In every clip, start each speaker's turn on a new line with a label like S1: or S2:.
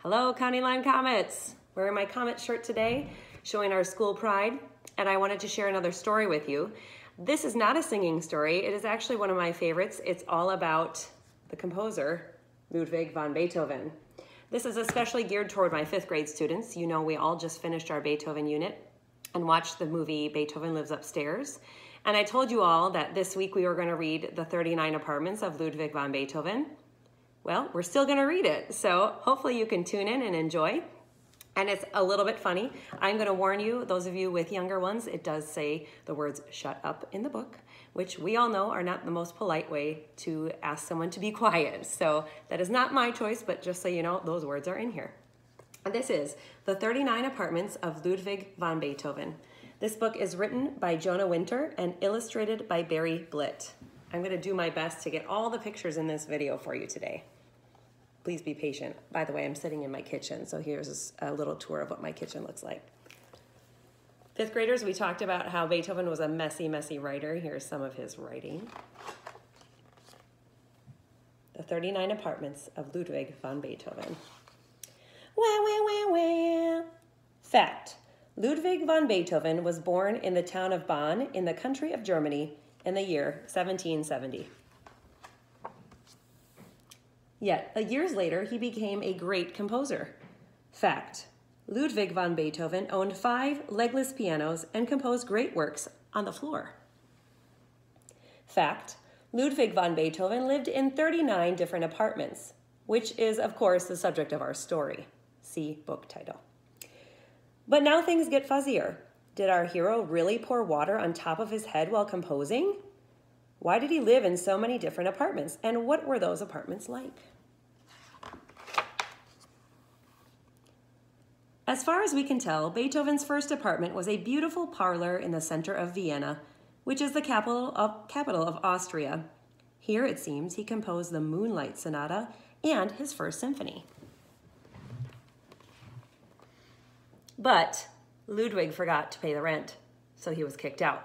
S1: Hello, County Line Comets. Wearing my Comet shirt today, showing our school pride, and I wanted to share another story with you. This is not a singing story. It is actually one of my favorites. It's all about the composer, Ludwig van Beethoven. This is especially geared toward my 5th grade students. You know, we all just finished our Beethoven unit and watched the movie Beethoven Lives Upstairs. And I told you all that this week we were going to read the 39 Apartments of Ludwig van Beethoven. Well, we're still going to read it, so hopefully you can tune in and enjoy. And it's a little bit funny. I'm going to warn you, those of you with younger ones, it does say the words shut up in the book, which we all know are not the most polite way to ask someone to be quiet. So that is not my choice, but just so you know, those words are in here. And this is The 39 Apartments of Ludwig van Beethoven. This book is written by Jonah and illustrated by Blitt. I'm going to do my best to get all the pictures in this video for you today. Please be patient. By the way, I'm sitting in my kitchen, so here's a little tour of what my kitchen looks like. 5th graders, we talked about how Beethoven was a messy, messy writer. Here's some of his writing. The 39 Apartments of Ludwig van Beethoven. Fact: Ludwig van Beethoven was born in the town of Bonn in the country of Germany in the year 1770. Yet, years later, he became a great composer. Fact: Ludwig van Beethoven owned 5 legless pianos and composed great works on the floor. Fact: Ludwig van Beethoven lived in 39 different apartments, which is, of course, the subject of our story. See book title. But now things get fuzzier. Did our hero really pour water on top of his head while composing? Why did he live in so many different apartments, and what were those apartments like? As far as we can tell, Beethoven's first apartment was a beautiful parlor in the center of Vienna, which is the capital of Austria. Here, it seems, he composed the Moonlight Sonata and his first symphony. But Ludwig forgot to pay the rent, so he was kicked out.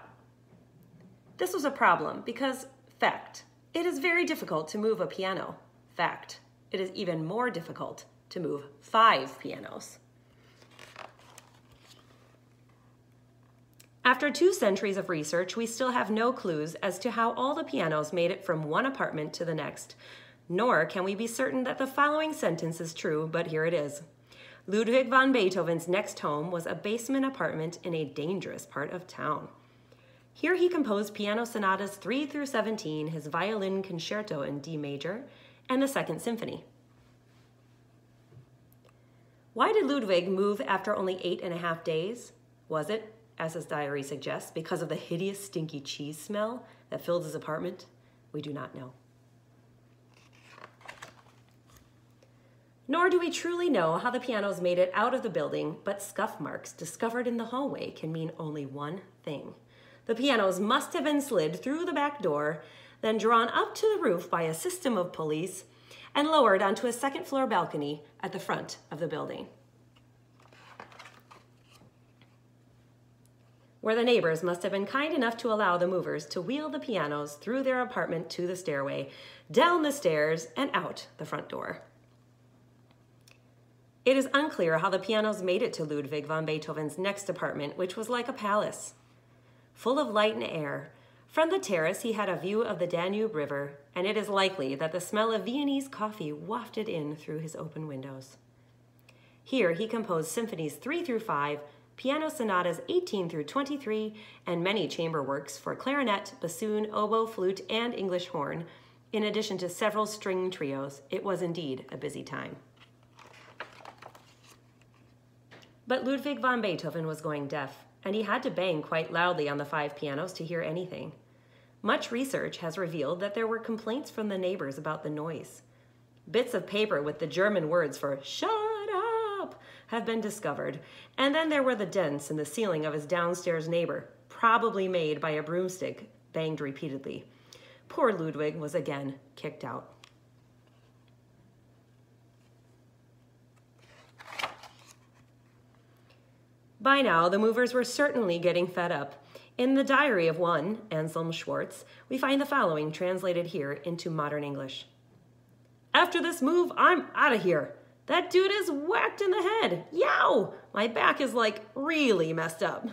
S1: This was a problem because, fact, it is very difficult to move a piano. Fact, it is even more difficult to move 5 pianos. After 2 centuries of research, we still have no clues as to how all the pianos made it from one apartment to the next, nor can we be certain that the following sentence is true, but here it is. Ludwig van Beethoven's next home was a basement apartment in a dangerous part of town. Here he composed piano sonatas 3 through 17, his violin concerto in D major, and the Second Symphony. Why did Ludwig move after only 8.5 days? Was it, as his diary suggests, because of the hideous stinky cheese smell that filled his apartment? We do not know. Nor do we truly know how the pianos made it out of the building, but scuff marks discovered in the hallway can mean only one thing. The pianos must have been slid through the back door, then drawn up to the roof by a system of pulleys, and lowered onto a 2nd-floor balcony at the front of the building, where the neighbors must have been kind enough to allow the movers to wheel the pianos through their apartment to the stairway, down the stairs, and out the front door. It is unclear how the pianos made it to Ludwig van Beethoven's next apartment, which was like a palace, full of light and air. From the terrace, he had a view of the Danube River, and it is likely that the smell of Viennese coffee wafted in through his open windows. Here, he composed symphonies 3 through 5, piano sonatas 18 through 23, and many chamber works for clarinet, bassoon, oboe, flute, and English horn, in addition to several string trios. It was indeed a busy time. But Ludwig van Beethoven was going deaf, and he had to bang quite loudly on the 5 pianos to hear anything. Much research has revealed that there were complaints from the neighbors about the noise. Bits of paper with the German words for "shut up" have been discovered, and then there were the dents in the ceiling of his downstairs neighbor, probably made by a broomstick banged repeatedly. Poor Ludwig was again kicked out. By now, the movers were certainly getting fed up. In the diary of one, Anselm Schwartz, we find the following translated here into modern English. After this move, I'm out of here. That dude is whacked in the head. Yow! My back is like really messed up.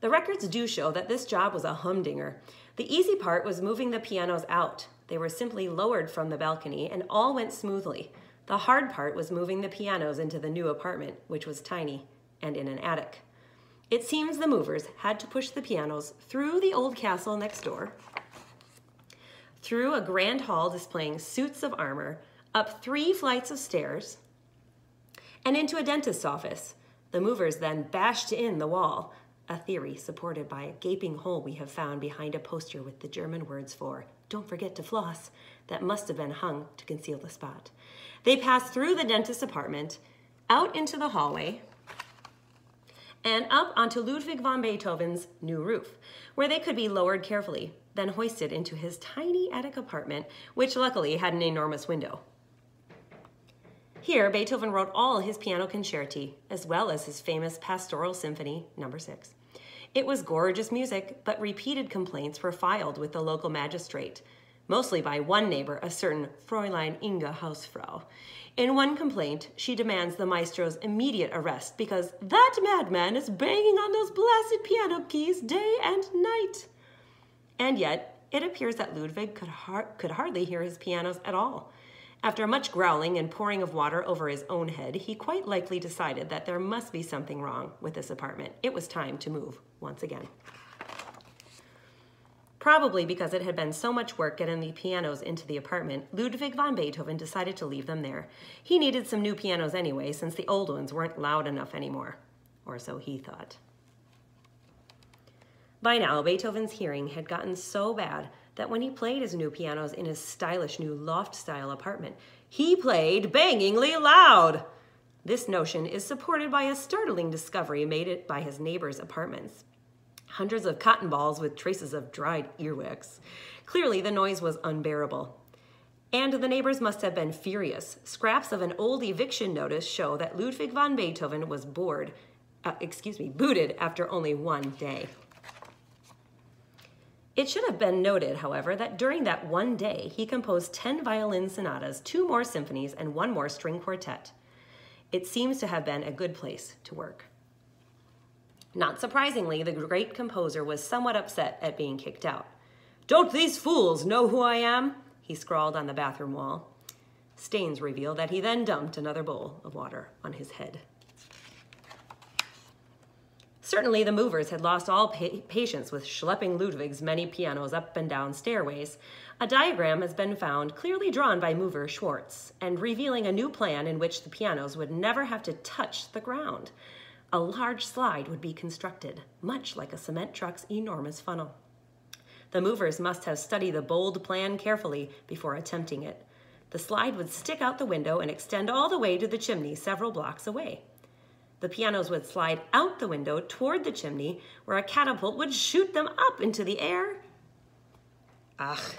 S1: The records do show that this job was a humdinger. The easy part was moving the pianos out. They were simply lowered from the balcony and all went smoothly. The hard part was moving the pianos into the new apartment, which was tiny and in an attic. It seems the movers had to push the pianos through the old castle next door, through a grand hall displaying suits of armor, up 3 flights of stairs, and into a dentist's office. The movers then bashed in the wall, a theory supported by a gaping hole we have found behind a poster with the German words for "Don't forget to floss," that must have been hung to conceal the spot. They passed through the dentist's apartment, out into the hallway, and up onto Ludwig van Beethoven's new roof, where they could be lowered carefully, then hoisted into his tiny attic apartment, which luckily had an enormous window. Here, Beethoven wrote all his piano concerti, as well as his famous Pastoral Symphony No. 6. It was gorgeous music, but repeated complaints were filed with the local magistrate, mostly by one neighbor, a certain Fräulein Inga Hausfrau. In one complaint, she demands the maestro's immediate arrest because that madman is banging on those blasted piano keys day and night. And yet, it appears that Ludwig could hardly hear his pianos at all. After much growling and pouring of water over his own head, he quite likely decided that there must be something wrong with this apartment. It was time to move once again. Probably because it had been so much work getting the pianos into the apartment, Ludwig van Beethoven decided to leave them there. He needed some new pianos anyway, since the old ones weren't loud enough anymore. Or so he thought. By now, Beethoven's hearing had gotten so bad that when he played his new pianos in his stylish new loft-style apartment, he played bangingly loud. This notion is supported by a startling discovery made by his neighbors' apartments. Hundreds of cotton balls with traces of dried earwax. Clearly, the noise was unbearable. And the neighbors must have been furious. Scraps of an old eviction notice show that Ludwig van Beethoven was booted after only one day. It should have been noted, however, that during that one day, he composed 10 violin sonatas, 2 more symphonies, and 1 more string quartet. It seems to have been a good place to work. Not surprisingly, the great composer was somewhat upset at being kicked out. "Don't these fools know who I am?" he scrawled on the bathroom wall. Stains reveal that he then dumped another bowl of water on his head. Certainly, the movers had lost all patience with schlepping Ludwig's many pianos up and down stairways. A diagram has been found clearly drawn by mover Schwartz and revealing a new plan in which the pianos would never have to touch the ground. A large slide would be constructed, much like a cement truck's enormous funnel. The movers must have studied the bold plan carefully before attempting it. The slide would stick out the window and extend all the way to the chimney several blocks away. The pianos would slide out the window toward the chimney, where a catapult would shoot them up into the air. Ugh.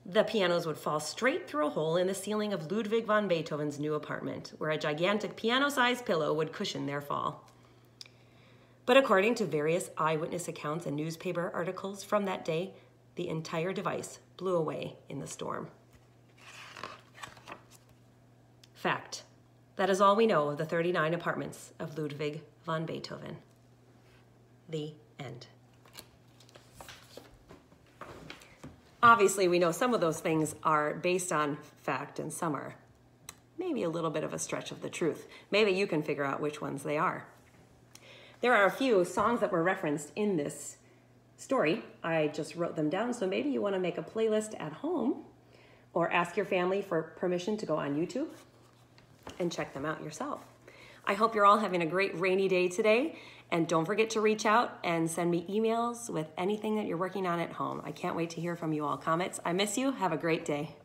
S1: The pianos would fall straight through a hole in the ceiling of Ludwig van Beethoven's new apartment, where a gigantic piano-sized pillow would cushion their fall. But according to various eyewitness accounts and newspaper articles from that day, the entire device blew away in the storm. Fact. That is all we know of the 39 apartments of Ludwig van Beethoven. The end. Obviously, we know some of those things are based on fact and some are maybe a little bit of a stretch of the truth. Maybe you can figure out which ones they are. There are a few songs that were referenced in this story. I just wrote them down, so maybe you want to make a playlist at home or ask your family for permission to go on YouTube and check them out yourself. I hope you're all having a great rainy day today, and don't forget to reach out and send me emails with anything that you're working on at home. I can't wait to hear from you all. Comments. I miss you. Have a great day.